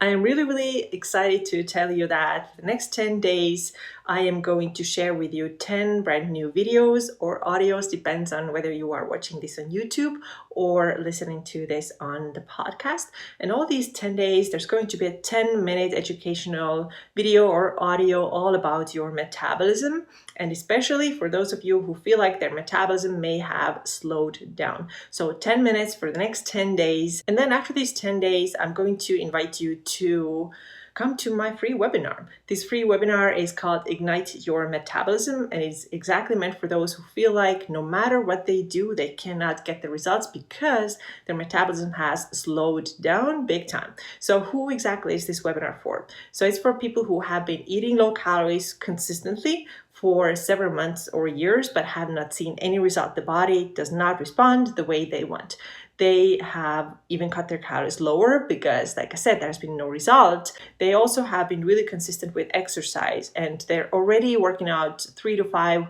I am really excited to tell you that the next 10 days, I am going to share with you 10 brand new videos or audios, depends on whether you are watching this on YouTube or listening to this on the podcast. And all these 10 days, there's going to be a 10-minute educational video or audio all about your metabolism. And especially for those of you who feel like their metabolism may have slowed down. So 10 minutes for the next 10 days. And then after these 10 days, I'm going to invite you to come to my free webinar. This free webinar is called Ignite Your Metabolism, and it's exactly meant for those who feel like no matter what they do, they cannot get the results because their metabolism has slowed down big time. So who exactly is this webinar for? So it's for people who have been eating low calories consistently for several months or years, but have not seen any result. The body does not respond the way they want. They have even cut their calories lower because, like I said, there's been no result. They also have been really consistent with exercise, and they're already working out 3 to 5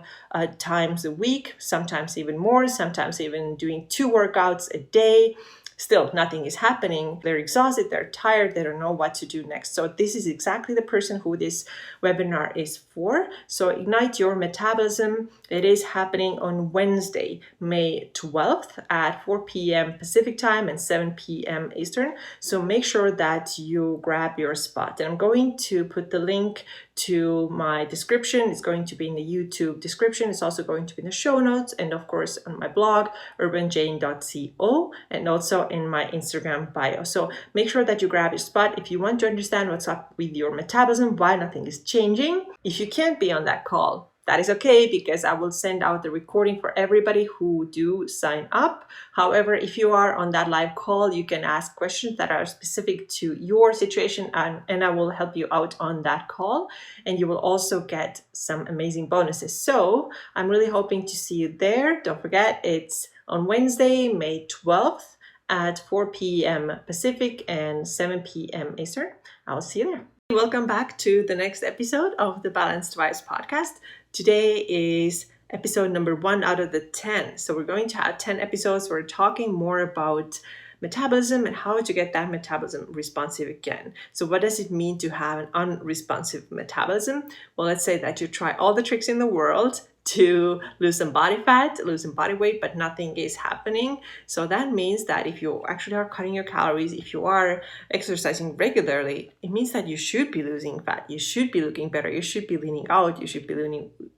times a week, sometimes even more, sometimes even doing 2 workouts a day. Still, nothing is happening. They're exhausted, they're tired, they don't know what to do next. So this is exactly the person who this webinar is for. So Ignite Your Metabolism, it is happening on Wednesday, May 12th at 4 p.m. Pacific time and 7 p.m. Eastern. So make sure that you grab your spot. And I'm going to put the link to my description. It's going to be in the YouTube description. It's also going to be in the show notes, and of course on my blog, urbanjane.co, and also in my Instagram bio. So make sure that you grab your spot if you want to understand what's up with your metabolism, why nothing is changing. If you can't be on that call, that is okay, because I will send out the recording for everybody who do sign up. However, if you are on that live call, you can ask questions that are specific to your situation, and I will help you out on that call. And you will also get some amazing bonuses. So I'm really hoping to see you there. Don't forget, it's on Wednesday, May 12th at 4 p.m. Pacific and 7 p.m. Eastern. I'll see you there. Welcome back to the next episode of the Balanced Wise podcast. Today is episode number 1 out of the 10. So we're going to have 10 episodes. We're talking more about metabolism and how to get that metabolism responsive again. So what does it mean to have an unresponsive metabolism? Well, let's say that you try all the tricks in the world to lose some body fat, lose some body weight, but nothing is happening. So that means that if you actually are cutting your calories, if you are exercising regularly, it means that you should be losing fat, you should be looking better, you should be leaning out, you should be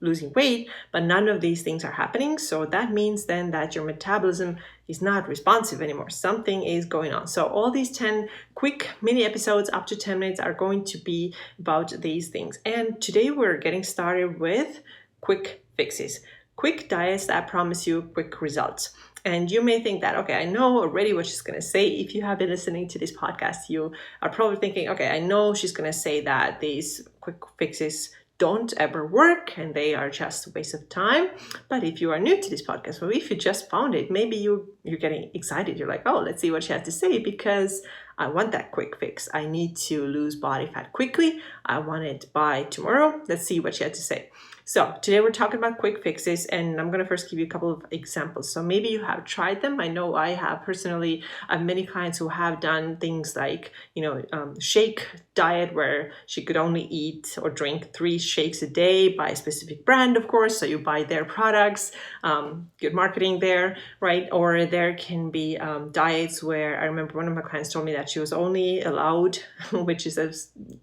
losing weight, but none of these things are happening. So that means then that your metabolism is not responsive anymore. Something is going on. So all these 10 quick mini episodes up to 10 minutes are going to be about these things. And today we're getting started with quick fixes, quick diets that promise you quick results. And you may think that, okay, I know already what she's going to say. If you have been listening to this podcast, you are probably thinking, okay, I know she's going to say that these quick fixes don't ever work and they are just a waste of time. But if you are new to this podcast, or if you just found it, maybe you're getting excited. You're like, oh, let's see what she has to say, because I want that quick fix. I need to lose body fat quickly. I want it by tomorrow. Let's see what she has to say. So today we're talking about quick fixes, and I'm going to first give you a couple of examples. So maybe you have tried them. I know I have personally. I have many clients who have done things like, shake diet, where she could only eat or drink 3 shakes a day by a specific brand, of course. So you buy their products, good marketing there, right? Or there can be diets where I remember one of my clients told me that she was only allowed, which is a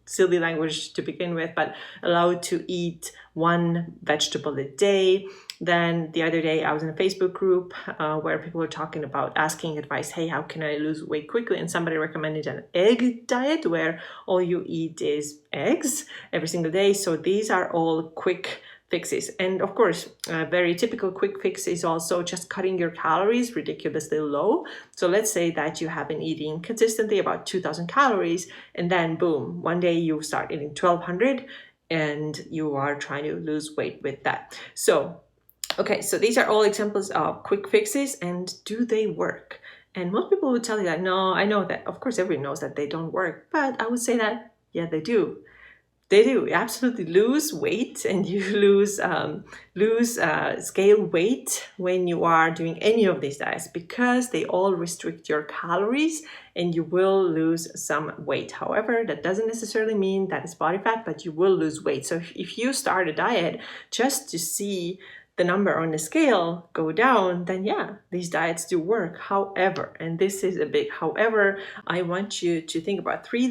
silly language to begin with, but allowed to eat 1 vegetable a day. Then the other day I was in a Facebook group where people were talking about asking advice. Hey, how can I lose weight quickly? And somebody recommended an egg diet where all you eat is eggs every single day. So these are all quick fixes. And of course, a very typical quick fix is also just cutting your calories ridiculously low. So let's say that you have been eating consistently about 2,000 calories, and then boom, one day you start eating 1,200 and you are trying to lose weight with that. So these are all examples of quick fixes, and do they work? And most people would tell you that, no, I know that, of course, everyone knows that they don't work, but I would say that, yeah, they do. They do absolutely lose weight, and you lose scale weight when you are doing any of these diets, because they all restrict your calories and you will lose some weight. However, that doesn't necessarily mean that it's body fat, but you will lose weight. So if you start a diet just to see the number on the scale go down, then yeah, these diets do work. However, and this is a big however, I want you to think about three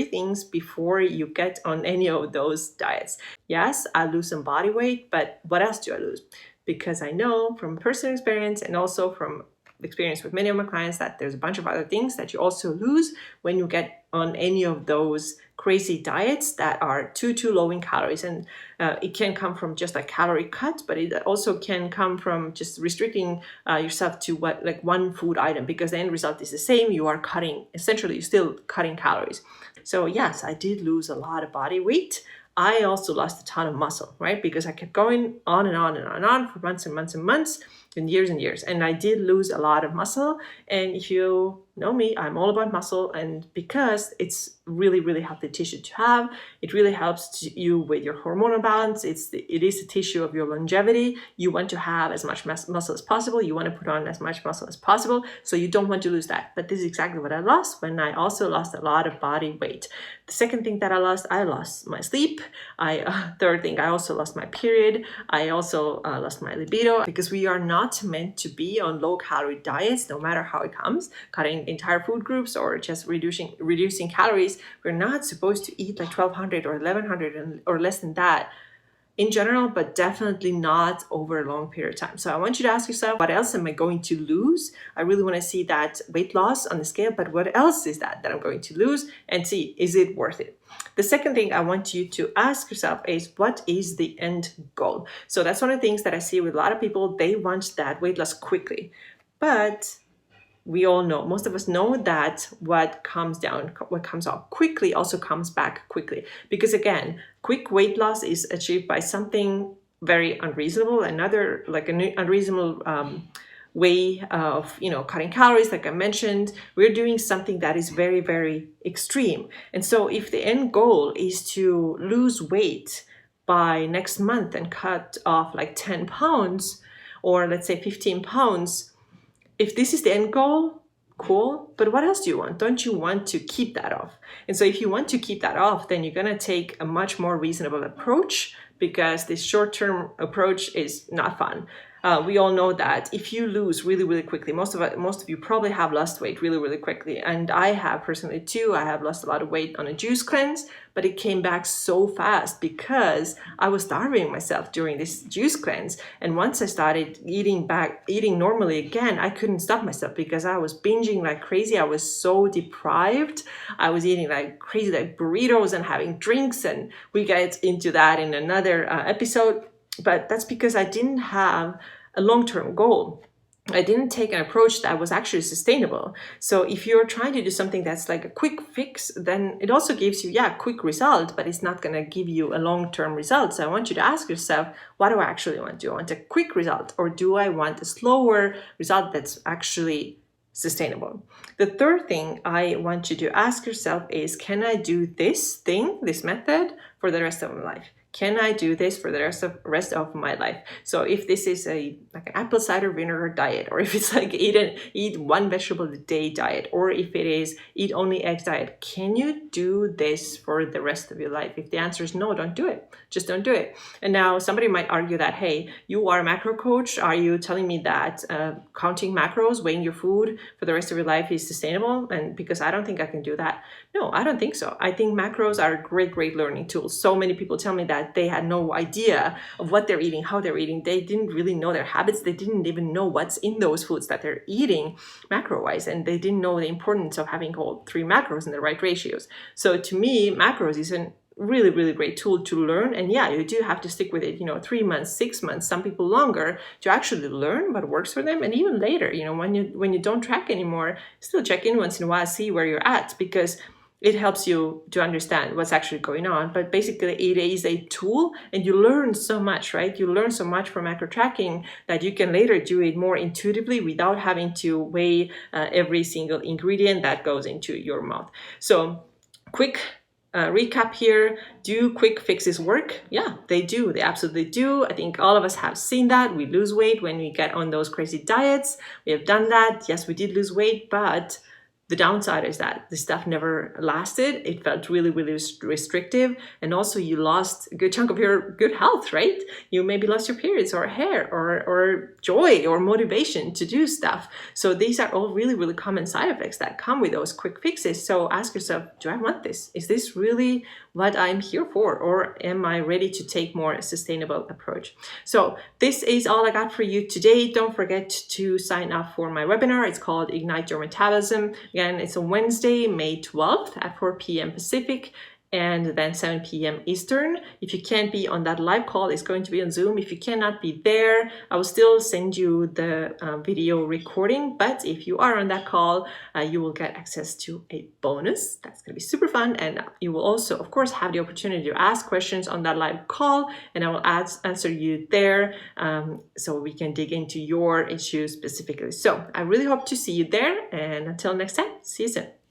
things before you get on any of those diets. Yes, I lose some body weight, but what else do I lose? Because I know from personal experience and also from experience with many of my clients that there's a bunch of other things that you also lose when you get on any of those crazy diets that are too low in calories. And it can come from just like calorie cut, but it also can come from just restricting yourself to like one food item, because the end result is the same. You are cutting, essentially, you're still cutting calories. So yes, I did lose a lot of body weight. I also lost a ton of muscle, right? Because I kept going on and on and on and on for months and months and months and years and years. And I did lose a lot of muscle. And if you know me, I'm all about muscle. And because it's really, really healthy tissue to have, it really helps you with your hormonal balance. It is the tissue of your longevity. You want to have as much muscle as possible. You want to put on as much muscle as possible. So you don't want to lose that. But this is exactly what I lost when I also lost a lot of body weight. The second thing that I lost my sleep. Third thing, I also lost my period. I also lost my libido, because we are not meant to be on low calorie diets, no matter how it comes, cutting entire food groups or just reducing calories. We're not supposed to eat like 1200 or 1100 or less than that in general, but definitely not over a long period of time. So I want you to ask yourself, what else am I going to lose? I really want to see that weight loss on the scale, but what else is that I'm going to lose, and see, is it worth it? The second thing I want you to ask yourself is, what is the end goal? So that's one of the things that I see with a lot of people. They want that weight loss quickly, but we all know, most of us know, that what comes out quickly also comes back quickly. Because again, quick weight loss is achieved by something very unreasonable, another like an unreasonable way of cutting calories. Like I mentioned, we're doing something that is very, very extreme. And so if the end goal is to lose weight by next month and cut off like 10 pounds, or let's say 15 pounds, if this is the end goal, cool, but what else do you want? Don't you want to keep that off? And so if you want to keep that off, then you're going to take a much more reasonable approach, because this short-term approach is not fun. We all know that if you lose really, really quickly, most of you probably have lost weight really, really quickly. And I have personally too. I have lost a lot of weight on a juice cleanse, but it came back so fast because I was starving myself during this juice cleanse. And once I started eating normally again, I couldn't stop myself because I was binging like crazy. I was so deprived. I was eating like crazy, like burritos and having drinks. And we get into that in another episode. But that's because I didn't have a long-term goal. I didn't take an approach that was actually sustainable. So if you're trying to do something that's like a quick fix, then it also gives you, a quick result, but it's not going to give you a long-term result. So I want you to ask yourself, what do I actually want? Do I want a quick result, or do I want a slower result that's actually sustainable? The third thing I want you to ask yourself is, can I do this method for the rest of my life? Can I do this for the rest of my life? So if this is like an apple cider vinegar diet, or if it's like eat one vegetable a day diet, or if it is eat only eggs diet, can you do this for the rest of your life? If the answer is no, don't do it. Just don't do it. And now somebody might argue that, hey, you are a macro coach. Are you telling me that counting macros, weighing your food for the rest of your life is sustainable? And because I don't think I can do that. No, I don't think so. I think macros are a great learning tool. So many people tell me that they had no idea of what they're eating, how they're eating. They didn't really know their habits. They didn't even know what's in those foods that they're eating macro-wise. And they didn't know the importance of having all 3 macros in the right ratios. So to me, macros is a really great tool to learn. And yeah, you do have to stick with it, 3 months, 6 months, some people longer, to actually learn what works for them. And even later, when you don't track anymore, still check in once in a while, see where you're at, because it helps you to understand what's actually going on. But basically, it is a tool, and you learn so much, right? You learn so much from macro tracking that you can later do it more intuitively without having to weigh every single ingredient that goes into your mouth. So quick recap here. Do quick fixes work? Yeah, they do. They absolutely do. I think all of us have seen that. We lose weight when we get on those crazy diets. We have done that. Yes, we did lose weight, but the downside is that the stuff never lasted. It felt really, really restrictive. And also you lost a good chunk of your good health, right? You maybe lost your periods or hair or joy or motivation to do stuff. So these are all really, really common side effects that come with those quick fixes. So ask yourself, do I want this? Is this really what I'm here for? Or am I ready to take more sustainable approach? So this is all I got for you today. Don't forget to sign up for my webinar. It's called Ignite Your Metabolism. Again, it's on Wednesday, May 12th at 4 p.m. Pacific and then 7 p.m. Eastern. If you can't be on that live call, it's going to be on Zoom. If you cannot be there, I will still send you the video recording. But if you are on that call, you will get access to a bonus. That's going to be super fun. And you will also, of course, have the opportunity to ask questions on that live call. And I will answer you there so we can dig into your issues specifically. So I really hope to see you there. And until next time, see you soon.